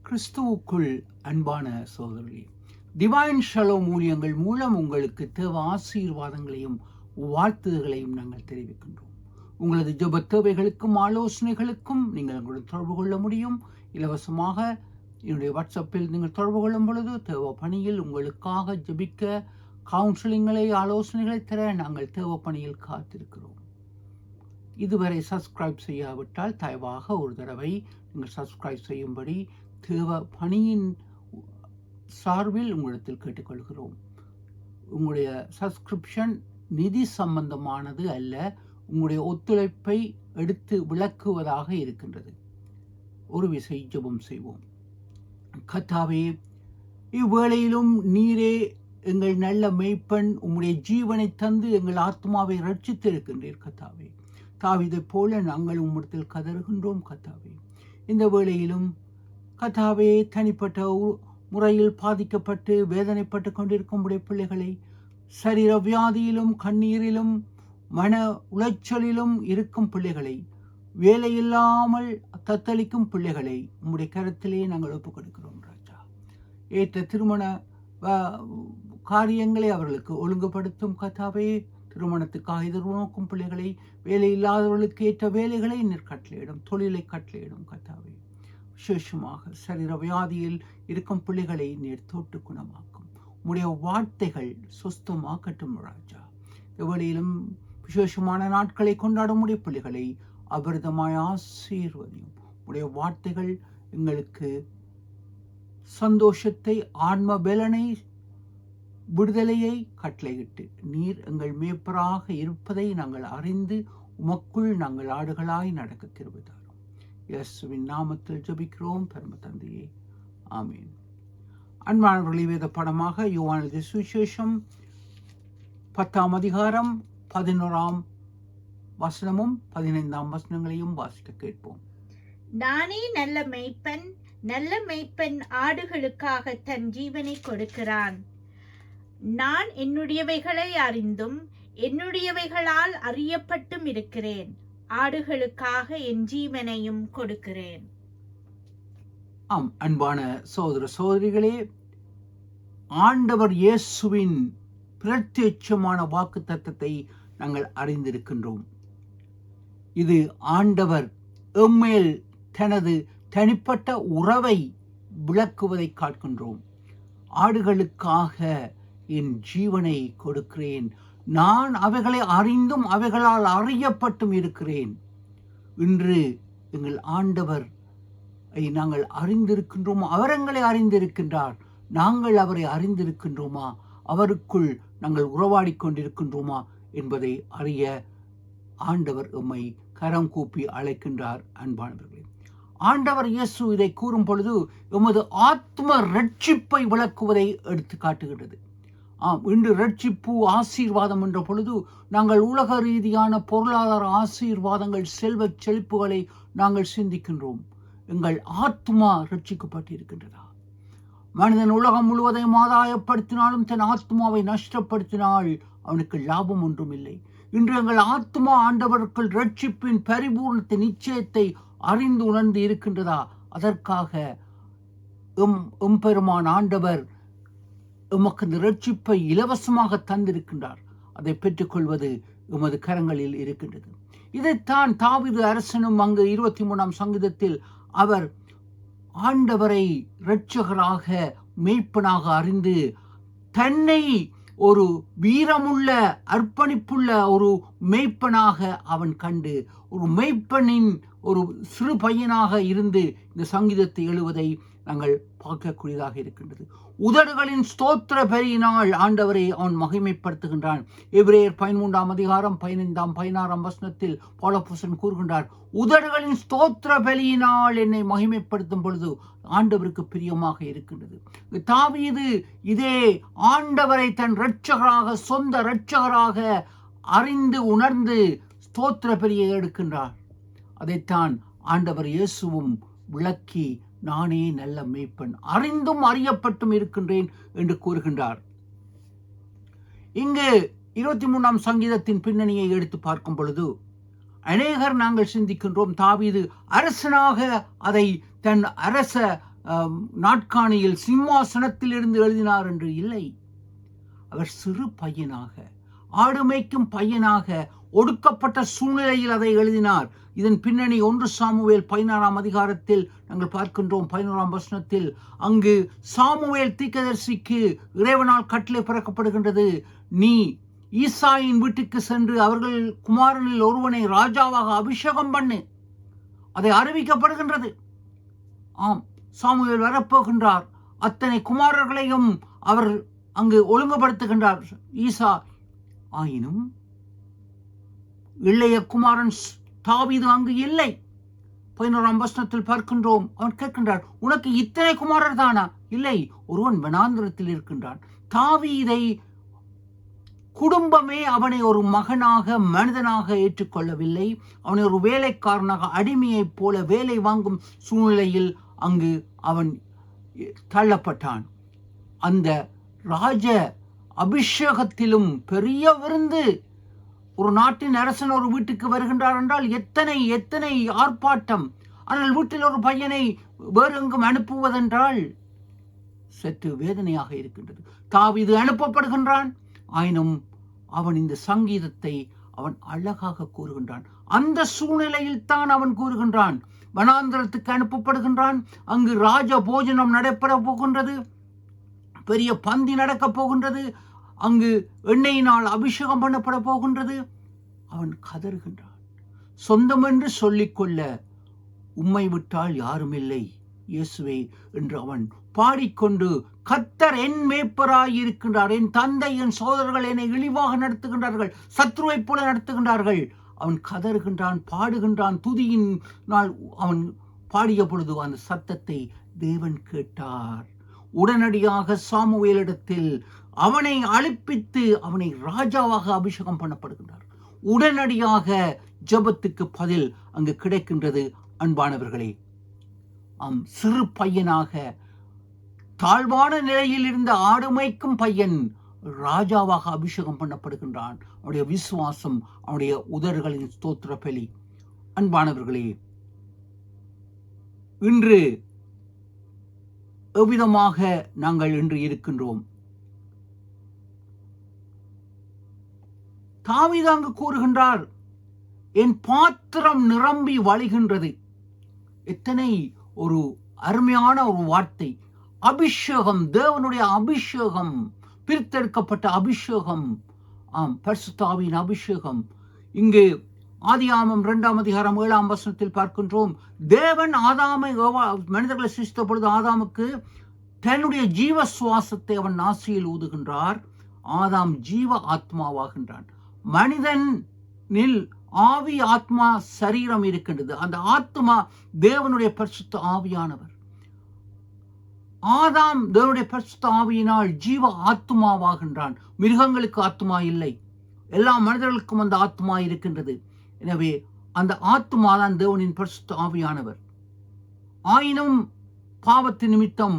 கிறிஸ்துவுக்குள் அன்பான சகோதரர்களே, டிவைன் ஷலோம் ஊழியங்கள் மூலம் உங்களுக்கு தேவ ஆசீர்வாதங்களையும் வாழ்த்துதல்களையும் நாங்கள் தெரிவிக்கின்றோம். உங்களது ஜெப தேவைகளுக்கும் ஆலோசனைகளுக்கும் நீங்கள் எங்களுடன் தொடர்பு கொள்ள முடியும். இலவசமாக என்னுடைய வாட்ஸ்அப்பில் நீங்கள் தொடர்பு கொள்ளும் பொழுது தேவ பணியில் உங்களுக்காக ஜெபிக்க கவுன்சிலிங்களை ஆலோசனைகளை தர நாங்கள் தேவ பணியில் காத்திருக்கிறோம். இதுவரை சப்ஸ்கிரைப் செய்யாவிட்டால் தயவாக ஒரு தடவை நீங்கள் சப்ஸ்கிரைப் செய்யும்படி தேவ பணியின் சார்பில் உங்களிடத்தில் கேட்டுக்கொள்கிறோம். உங்களுடைய சப்ஸ்கிரிப்ஷன் நிதி சம்பந்தமானது அல்ல, உங்களுடைய ஒத்துழைப்பை எடுத்து விளக்குவதாக இருக்கின்றது. ஒரு விசை ஜெபம் செய்வோம். கர்த்தாவே, இவ்வேளையிலும் நீரே எங்கள் நல்ல மெய்ப்பன், உம்முடைய ஜீவனை தந்து எங்கள் ஆத்மாவை ரட்சித்திருக்கின்றீர் கர்த்தாவே. தாவீதைப் போல நாங்கள் உம்மிடத்தில் கதறுகின்றோம் கர்த்தாவே. இந்த வேளையிலும் கர்த்தாவே, தனிப்பட்ட முறையில் பாதிக்கப்பட்டு வேதனைப்பட்டு கொண்டிருக்கும் உடைய பிள்ளைகளை, சரீர வியாதியிலும் கண்ணீரிலும் மன உளைச்சலிலும் இருக்கும் பிள்ளைகளை, வேலையில்லாமல் தத்தளிக்கும் பிள்ளைகளை உம்முடைய கரத்திலே நாங்கள் ஒப்புக் கொடுக்கிறோம் ராஜா. ஏற்ற திருமண காரியங்களை அவர்களுக்கு ஒழுங்குபடுத்தும் கர்த்தாவே. திருமணத்துக்காக எதிர்நோக்கும் பிள்ளைகளை, வேலை இல்லாதவர்களுக்கு ஏற்ற வேலைகளை நீர் கட்டளையிடும், தொழிலை கட்டளையிடும் கர்த்தாவே. விசேஷமாக சரீர வியாதியில் இருக்கும் பிள்ளைகளை நீர் தொட்டு குணமாக்கும். உம்முடைய வார்த்தைகள் சுஸ்தமாக்கட்டும் ராஜா. எவ்வளியிலும் விசேஷமான நாட்களை கொண்டாடும் உடைய பிள்ளைகளை அபரிதமாய் ஆசீர்வதியும். உடைய வார்த்தைகள் எங்களுக்கு சந்தோஷத்தை, ஆன்ம பலனை, விடுதலையை கட்டளையிட்டு நீர் எங்கள் மேய்ப்பராக இருப்பதை நாங்கள் அறிந்து உமக்குள் நாங்கள் ஆடுகளாய் நடக்க கிருபை தாரும். இயேசுவின் நாமத்தில் ஜெபிக்கிறோம் பரம தந்தையே, ஆமீன். அன்பானவர்களே, வேத பாடமாக யோவான் எழுதிய சுவிசேஷம் 10ஆம் அதிகாரம் 11ஆம் வசனமும் 15ஆம் வசனங்களையும் வாசிக்க கேட்போம். நானே நல்ல மெய்ப்பன், நல்ல மெய்ப்பன் ஆடுகளுக்காக தன் ஜீவனை கொடுக்கிறான். நான் என்னுடையவைகளை அறிந்தும் என்னுடையவைகளால் அறியப்பட்டும் இருக்கிறேன். ஆடுகளுக்காக என் ஜீவனையும் கொடுக்கிறேன். ஆம், அன்பான சகோதர சகோதரிகளே, ஆண்டவர் இயேசுவின் பிரத்யட்சமான வாக்கு தத்தத்தை நாங்கள் அறிந்திருக்கின்றோம். இது ஆண்டவர் எம்மேல் தனது தனிப்பட்ட உறவை விளக்குவதை காண்கின்றோம். ஆடுகளுக்காக என் ஜீவனை கொடுக்கிறேன், நான் அவைகளை அறிந்தும் அவைகளால் அறியப்பட்டும் இருக்கிறேன். இன்று எங்கள் ஆண்டவர் நாங்கள் அறிந்திருக்கின்றோமா? அவர் எங்களை அறிந்திருக்கின்றார். நாங்கள் அவரை அறிந்திருக்கின்றோமா? அவருக்குள் நாங்கள் உறவாடி கொண்டிருக்கின்றோமா என்பதை அறிய ஆண்டவர் எம்மை கரம் கூப்பி அழைக்கின்றார். அன்பானவர்களே, ஆண்டவர் இயேசு இதை கூறும் பொழுது எமது ஆத்ம ரட்சிப்பை விளக்குவதை எடுத்து காட்டுகிறது. இன்று ரட்சிப்பு ஆசீர்வாதம் என்ற பொழுது நாங்கள் உலக ரீதியான பொருளாதார ஆசீர்வாதங்கள், செல்வ செழிப்புகளை நாங்கள் சிந்திக்கின்றோம். எங்கள் ஆத்மா ரட்சிக்கப்பட்டிருக்கின்றதா? மனிதன் உலகம் முழுவதையும் ஆதாயப்படுத்தினாலும் தன் ஆத்மாவை நஷ்டப்படுத்தினால் அவனுக்கு லாபம் ஒன்றும் இல்லை. இன்று எங்கள் ஆத்மா ஆண்டவர்கள் ரட்சிப்பின் பரிபூர்ணத்தின் நிச்சயத்தை அறிந்து உணர்ந்து இருக்கின்றதா? அதற்காக எம்பெருமான் ஆண்டவர் எமக்கு இந்த ரட்சிப்பை இலவசமாக தந்திருக்கின்றார். அதை பெற்றுக்கொள்வது எமது கரங்களில் இருக்கின்றது. இதைத்தான் தாவீது அரசனும் அங்கு 23ஆம் சங்கீதத்தில் அவர் ஆண்டவரை இரட்சகராக மெய்ப்பனாக அறிந்து தன்னை ஒரு வீரமுள்ள அர்ப்பணிப்புள்ள ஒரு மெய்ப்பனாக அவன் கண்டு, ஒரு மெய்ப்பனின் ஒரு சிறு பையனாக இருந்து இந்த சங்கீதத்தை எழுவதை நாங்கள் பார்க்கக்கூடியதாக இருக்கின்றது. உதடுகளின் ஸ்தோத்திர பலியினால் ஆண்டவரை அவன் மகிமைப்படுத்துகின்றான். எபிரேயர் 13ஆம் அதிகாரம் 15ஆம் 16ஆம் வசனத்தில் பவுலப்போஸ்தலன் கூறுகின்றார், உதடுகளின் ஸ்தோத்திர பலியினால் என்னை மகிமைப்படுத்தும் பொழுது ஆண்டவருக்கு பிரியமாக இருக்கின்றது. தாவீது இதே ஆண்டவரை தன் இரட்சகராக, சொந்த இரட்சகராக அறிந்து உணர்ந்து ஸ்தோத்திர பலியை எடுக்கின்றார். அதைத்தான் ஆண்டவர் இயேசுவும் விளக்கி, நானே நல்ல மேய்ப்பன், அறிந்தும் அறியப்பட்டும் இருக்கின்றேன் என்று கூறுகின்றார். இங்கு 23ஆம் சங்கீதத்தின் பின்னணியை எடுத்து பார்க்கும் பொழுது அநேகர் நாங்கள் சிந்திக்கின்றோம், தாவீது அரசனாக அதை தன் அரச நாட்காணியில் சிம்மாசனத்தில் இருந்து எழுதினார் என்று இல்லை. அவர் சிறு பையனாக, ஆடு மேய்க்கும் பையனாக, ஒடுக்கப்பட்ட சூழ்நிலையில் அதை எழுதினார். இதன் பின்னணி 1 சாமுவேல் 16ஆம் அதிகாரத்தில் நாங்கள் பார்க்கின்றோம். 11ஆம் வசனத்தில் அங்கு சாமுவேல் தீர்க்கதரிசிக்கு இறைவனால் கட்டளை பிறக்கப்படுகின்றது, நீ ஈசாயின் வீட்டுக்கு சென்று அவர்கள் குமாரனில் ஒருவனை ராஜாவாக அபிஷேகம் பண்ணு. அதை அறிவிக்கப்படுகின்றது. ஆம், சாமுவேல் வரப்போகின்றார். அத்தனை குமாரர்களையும் அவர் அங்கு ஒழுங்குபடுத்துகின்றார் ஈசா. ஆயினும் இளைய குமாரன் தாவீது அங்கு இல்லை. 11ஆம் வசனத்தில் பார்க்கின்றோம். அவன் கேட்கின்றார், உனக்கு இத்தனை குமாரர் தானா? இல்லை, ஒருவன் வனாந்திரத்தில் இருக்கின்றான். தாவீதை குடும்பமே அவனை ஒரு மகனாக, மனிதனாக ஏற்றுக்கொள்ளவில்லை. அவனை ஒரு வேலைக்காரனாக, அடிமையைப் போல வேலை வாங்கும் சூழ்நிலையில் அங்கு அவன் தள்ளப்பட்டான். அந்த ராஜ அபிஷேகத்திலும் பெரிய விருந்து. ஒரு நாட்டின் அரசன் ஒரு வீட்டுக்கு வருகின்றார் என்றால் எத்தனை எத்தனை ஆர்ப்பாட்டம். ஆனால் வீட்டில் ஒரு பையனை வேறு எங்கும் அனுப்புவதென்றால் சற்று வேதனையாக இருக்கின்றது. தாவீது அனுப்பப்படுகின்றான். ஆயினும் அவன் இந்த சங்கீதத்தை அவன் அழகாக கூறுகின்றான். அந்த சூழ்நிலையில் தான் அவன் கூறுகின்றான். வனாந்திரத்துக்கு அனுப்பப்படுகின்றான். அங்கு ராஜ போஜனம் நடைபெற போகின்றது. பெரிய பந்தி நடக்கப் போகின்றது. அங்கு எண்ணெயினால் அபிஷேகம் பண்ணப்பட போகின்றது. அவன் கதறுகின்றான். சொந்தம் என்று சொல்லிக்கொள்ள உம்மை விட்டால் யாரும் இல்லை இயேசுவே என்று அவன் பாடிக்கொண்டு, கர்த்தர் என் மேய்ப்பராய் இருக்கின்றார், என் தந்தை என் சோதரர்கள் என்னை இழிவாக நடத்துகின்றார்கள், சத்ருவைப் போல நடத்துகின்றார்கள். அவன் கதறுகின்றான், பாடுகின்றான். துதியின் நாள் அவன் பாடிய பொழுது அந்த சத்தத்தை தேவன் கேட்டார். உடனடியாக சாமுவேலிடத்தில் அவனை அழைப்பித்து அவனை ராஜாவாக அபிஷேகம் பண்ணப்படுகின்றார். உடனடியாக ஜெபத்துக்கு பதில் அங்கு கிடைக்கின்றது. அன்பானவர்களே, சிறு பையனாக, தாழ்வான நிலையில் இருந்த ஆடு மேய்க்கும் பையன் ராஜாவாக அபிஷேகம் பண்ணப்படுகின்றான். அவனுடைய விசுவாசம், அவனுடைய உதடுகளின் ஸ்தோத்திர பலி. அன்பானவர்களே, இன்று எவ்விதமாக நாங்கள் இன்று இருக்கின்றோம்? தாவீது அங்கு கூறுகின்றார், என் பாத்திரம் நிரம்பி வழிகின்றது. எத்தனை ஒரு அருமையான ஒரு வார்த்தை. அபிஷேகம், தேவனுடைய அபிஷேகம், பிரித்தெடுக்கப்பட்ட அபிஷேகம், பரிசுத்த ஆவியின் அபிஷேகம். இங்கு ஆதியாகமம் 2ஆம் அதிகாரம் 7ஆம் வசனத்தில் பார்க்கின்றோம். தேவன் ஆதாமை, மனிதர்களை சிருஷ்டித்த பொழுது ஆதாமுக்கு தன்னுடைய ஜீவ சுவாசத்தை அவன் நாசியில் ஊதுகின்றார். ஆதாம் ஜீவ ஆத்மாவாகின்றான். மனிதனில் ஆவி, ஆத்மா, சரீரம் இருக்கின்றது. அந்த ஆத்மா தேவனுடைய பரிசுத்த ஆவியானவர். ஆதாம் தேவனுடைய பரிசுத்த ஆவியினால் ஜீவ ஆத்மாவாகின்றான். மிருகங்களுக்கு ஆத்மா இல்லை, எல்லா மனிதர்களுக்கும் அந்த ஆத்மா இருக்கின்றது. எனவே அந்த ஆத்மா தான் தேவனின் பரிசுத்த ஆவியானவர். ஆயினும் பாவத்தின் நிமித்தம்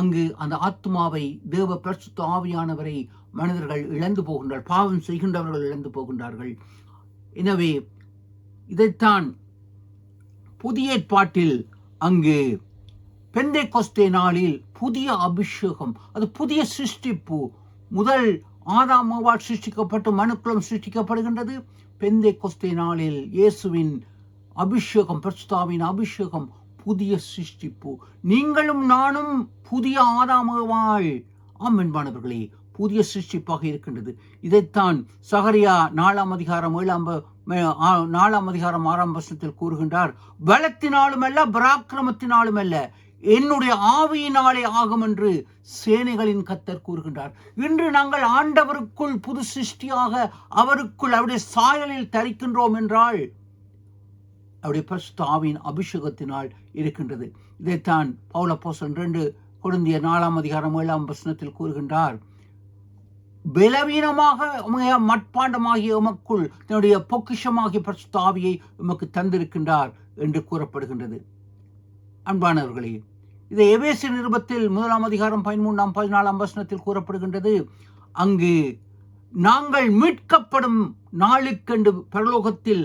அங்கு அந்த ஆத்மாவை, தேவ பரிசுத்த ஆவியானவரை மனிதர்கள் இழந்து போகின்றார்கள். பாவம் செய்கின்றவர்கள் இழந்து போகின்றார்கள். எனவே இதைத்தான் புதிய ஏற்பாட்டில் அங்கு பெந்தேகொஸ்தே நாளில் புதிய அபிஷேகம், அது புதிய சிருஷ்டிப்பு. முதல் ஆதாம் ஏவாள் சிருஷ்டிக்கப்பட்டு மனுக்குலம் சிருஷ்டிக்கப்படுகின்றது. பெந்தேகொஸ்தே நாளில் இயேசுவின் அபிஷேகம், பரிசுத்த ஆவியின் அபிஷேகம், புதிய சிருஷ்டிப்பு. நீங்களும் நானும் புதிய ஆதாம் ஏவாள். அன்பானவர்களே, புதிய சிருஷ்டிப்பாக இருக்கின்றது. இதைத்தான் சகரியா 4ஆம் அதிகாரம் 6ஆம் வசனத்தில் கூறுகின்றார். பலத்தினாலும் அல்ல, பராக்கிரமத்தினாலும் அல்ல, என்னுடைய ஆவியினாலே ஆகும் என்று சேனைகளின் கர்த்தர் கூறுகின்றார். இன்று நாங்கள் ஆண்டவருக்குள் புது சிருஷ்டியாக, அவருக்குள் அவருடைய சாயலில் தரிக்கின்றோம் என்றால் அவருடைய பரிசுத்த ஆவியின் அபிஷேகத்தினால் இருக்கின்றது. இதைத்தான் பவுல் அப்போஸ்தலன் 2 கொரிந்தியர் 4ஆம் அதிகாரம் 7ஆம் வசனத்தில் கூறுகின்றார். பலவீனமாக மட்பாண்டமாகிய உமக்குள் தன்னுடைய பொக்கிஷமாகிய பரிசுத்த ஆவியை உமக்கு தந்திருக்கின்றார் என்று கூறப்படுகின்றது. அன்பானவர்களே, இதை எபேசியர் நிருபத்தில் 1ஆம் அதிகாரம் 13ஆம் 14ஆம் வசனத்தில் கூறப்படுகின்றது. அங்கு நாங்கள் மீட்கப்படும் நாளுக்கென்று பரலோகத்தில்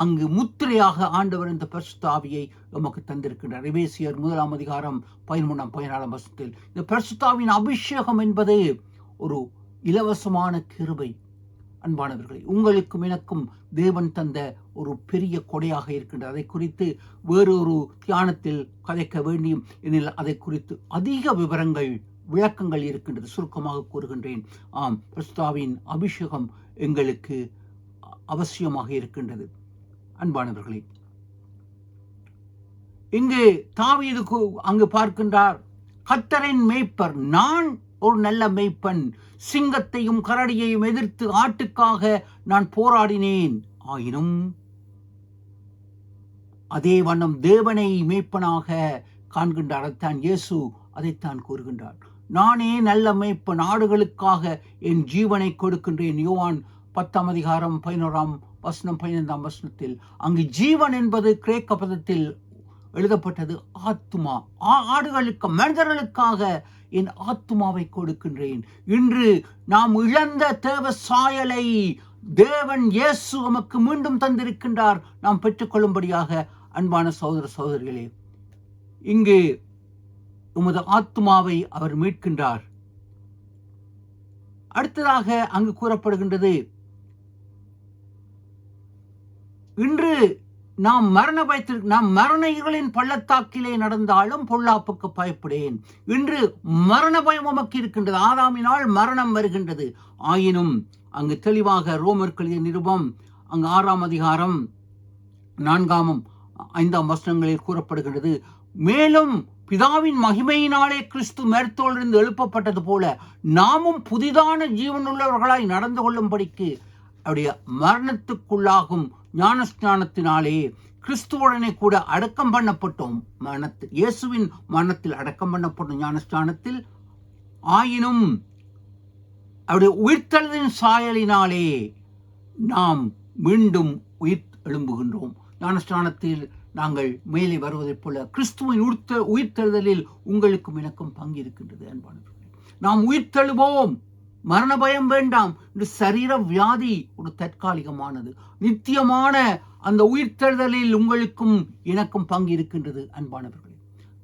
அங்கு முத்திரையாக ஆண்டவர் இந்த பரிசுத்த ஆவியை நமக்கு தந்திருக்கின்றார். எபேசியர் 1:13-14 இந்த பரிசுத்த ஆவியின் அபிஷேகம் என்பது ஒரு இலவசமான கிருபை. அன்பானவர்களே, உங்களுக்கும் எனக்கும் தேவன் தந்த ஒரு பெரிய கொடையாக இருக்கின்றது. அதை குறித்து வேறொரு தியானத்தில் கதைக்க வேண்டியும் எனில் அதை குறித்து அதிக விளக்கங்கள் இருக்கின்றது. சுருக்கமாக கூறுகின்றேன். பரிசுத்த ஆவியின் அபிஷேகம் எங்களுக்கு அவசியமாக இருக்கின்றது. அன்பானவர்களே, இங்கு தாவீது அங்கு பார்க்கின்றார், கர்த்தரின் மேய்ப்பர், நான் ஒரு நல்ல மேய்ப்பன், சிங்கத்தையும் கரடியையும் எதிர்த்து ஆட்டுக்காக நான் போராடினேன், ஆயினும் அதே வண்ணம் தேவனை மேய்ப்பனாக காண்கின்றார். அதைத்தான் இயேசு அதைத்தான் கூறுகின்றார். நானே நல்ல மேய்ப்பன், ஆடுகளுக்காக என் ஜீவனை கொடுக்கின்றேன். யோவான் 10:11-15 அங்கு ஜீவன் என்பது கிரேக்க பதத்தில் எழுதப்பட்டது ஆத்துமா. ஆடுகளுக்கு, மனிதர்களுக்காக என் ஆத்துமாவை கொடுக்கின்றேன். இன்று நாம் இழந்த தேவ சாயலை தேவன் இயேசு நமக்கு மீண்டும் தந்திருக்கின்றார், நாம் பெற்றுக்கொள்ளும்படியாக. அன்பான சகோதர சகோதரிகளே, இங்கு உமது ஆத்துமாவை அவர் மீட்கின்றார். அடுத்ததாக அங்கு கூறப்படுகின்றது, இன்று நாம் மரண இருளின் பள்ளத்தாக்கிலே நடந்தாலும் பொல்லாப்புக்கு பயப்படேன். இன்று மரண பயம் உமக்கு இருக்கின்றது. ஆதாமினால் மரணம் வருகின்றது. ஆயினும் அங்கு தெளிவாக ரோமர்கள் எழுதிய நிருபம் அங்கு 6:4-5 கூறப்படுகின்றது, மேலும் பிதாவின் மகிமையினாலே கிறிஸ்து மரித்தோரிலிருந்து எழுப்பப்பட்டது போல நாமும் புதிதான ஜீவனுள்ளவர்களாய் நடந்து கொள்ளும்படிக்கு அவருடைய மரணத்துக்குள்ளாகும் ஞானஸ்நானத்தினாலே கிறிஸ்துவுடனே கூட அடக்கம் பண்ணப்பட்டோம். இயேசுவின் மரணத்தில் அடக்கம் பண்ணப்பட்டோம் ஞானஸ்நானத்தில். ஆயினும் அவருடைய உயிர்த்தெழுதலின் சாயலினாலே நாம் மீண்டும் உயிர் எழும்புகின்றோம். ஞானஸ்நானத்தில் நாங்கள் மேலே வருவதைப் போல கிறிஸ்துவின் உயிர்த்தெழுதலில் உங்களுக்கும் எனக்கும் பங்கு இருக்கின்றது. அன்பானவர்களே, நாம் உயிர்த்தெழுவோம், மரண பயம் வேண்டாம். இந்த சரீர வியாதி ஒரு தற்காலிகமானது. நித்தியமான அந்த உயிர்த்தெழுதலில் உங்களுக்கும் எனக்கும் பங்கு இருக்கின்றது. அன்பானவர்களே,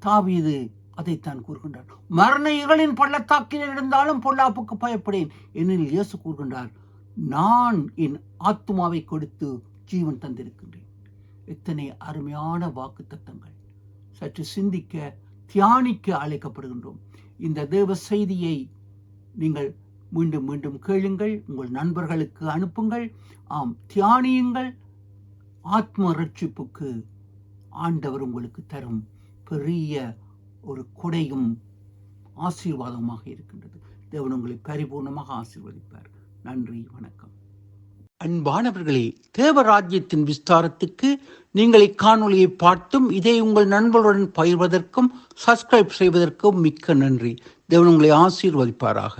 தாவீது அதைத்தான் கூறுகின்றார். மரண இருளின் பள்ளத்தாக்கில் இருந்தாலும் பொல்லாப்புக்கு பயப்படேன் எனில் இயேசு கூறுகின்றார், நான் என் ஆத்துமாவை கொடுத்து ஜீவன் தந்திருக்கின்றேன். எத்தனை அருமையான வாக்கு தத்தங்கள்! சற்று சிந்திக்க, தியானிக்க அழைக்கப்படுகின்றோம். இந்த தேவ செய்தியை நீங்கள் மீண்டும் மீண்டும் கேளுங்கள், உங்கள் நண்பர்களுக்கு அனுப்புங்கள். தியானியுங்கள். ஆத்ம ரட்சிப்புக்கு ஆண்டவர் உங்களுக்கு தரும் பெரிய ஒரு கொடையும் ஆசீர்வாதமாக இருக்கின்றது. தேவன் உங்களை பரிபூர்ணமாக ஆசீர்வதிப்பார். நன்றி, வணக்கம். அன்பானவர்களே, தேவராஜ்யத்தின் விஸ்தாரத்துக்கு நீங்கள் இக்காணொலியை பார்த்தும் இதை உங்கள் நண்பர்களுடன் பகிர்வதற்கும் சப்ஸ்கிரைப் செய்வதற்கும் மிக்க நன்றி. தேவன் உங்களை ஆசீர்வதிப்பாராக.